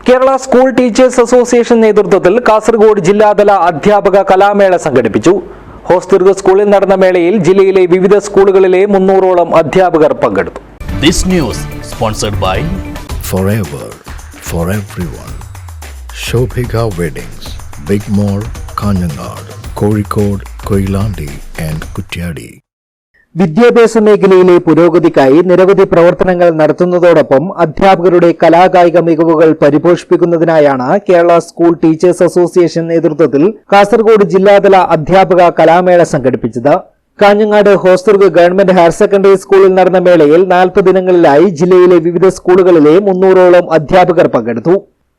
Kerala school teachers association നേതൃത്വത്തിൽ കാസർഗോഡ് ജില്ലാതല അധ്യാപക കലാമേള സംഘടിപ്പിച്ചു. ഹോസ്ദുർഗ് സ്കൂളിൽ നടന്ന മേളയിൽ ജില്ലയിലെ വിവിധ സ്കൂളുകളിലെ 300ഓളം അധ്യാപകർ പങ്കെടുത്തു. This news sponsored by Forever for everyone. Shobhika Weddings, Big Mall, Kanjangad, Kozhikode, Koilandi and Kutyadi. വിദ്യാഭ്യാസ മേഖലയിലെ പുരോഗതിക്കായി നിരവധി പ്രവർത്തനങ്ങൾ നടത്തുന്നതോടൊപ്പം അധ്യാപകരുടെ കലാകായിക മികവുകൾ പരിപോഷിപ്പിക്കുന്നതിനായാണ് കേരള സ്കൂൾ ടീച്ചേഴ്സ് അസോസിയേഷൻ നേതൃത്വത്തിൽ കാസർഗോഡ് ജില്ലാതല അധ്യാപക കലാമേള സംഘടിപ്പിച്ചത്. Kanhangad Hosdurg government higher secondary സ്കൂളിൽ നടന്ന മേളയിൽ 40 ദിനങ്ങളിലായി ജില്ലയിലെ വിവിധ സ്കൂളുകളിലെ 300ഓളം അധ്യാപകർ പങ്കെടുത്തു.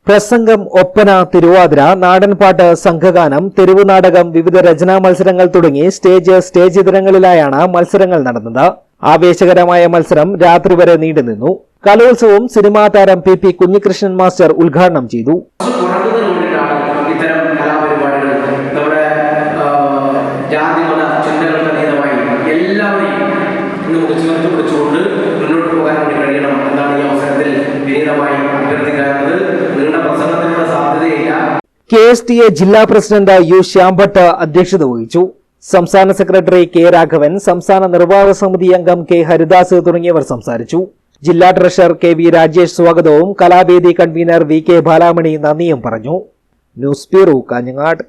പ്രസംഗം, ഒപ്പന, തിരുവാതിര, നാടൻപാട്ട്, സംഘഗാനം, തെരുവു നാടകം, വിവിധ രചനാ മത്സരങ്ങൾ തുടങ്ങി സ്റ്റേജ് ഇതരങ്ങളിലായാണ് മത്സരങ്ങൾ നടന്നത്. ആവേശകരമായ മത്സരം രാത്രി വരെ നീണ്ടുനിന്നു. കലോത്സവം സിനിമാ താരം പി കുഞ്ഞികൃഷ്ണൻ മാസ്റ്റർ ഉദ്ഘാടനം ചെയ്തു. KSTA ജില്ലാ പ്രസിഡന്റ് യു ശ്യാംഭട്ട് അധ്യക്ഷത വഹിച്ചു. സംസ്ഥാന സെക്രട്ടറി കെ രാഘവൻ, സംസ്ഥാന നിർവാഹക സമിതി അംഗം കെ ഹരിദാസ് തുടങ്ങിയവർ സംസാരിച്ചു. ജില്ലാ ട്രഷറർ കെ വി രാജേഷ് സ്വാഗതവും കലാവേദി കൺവീനർ വി കെ ബാലാമണി നന്ദിയും പറഞ്ഞു. News bureau, Kanhangad.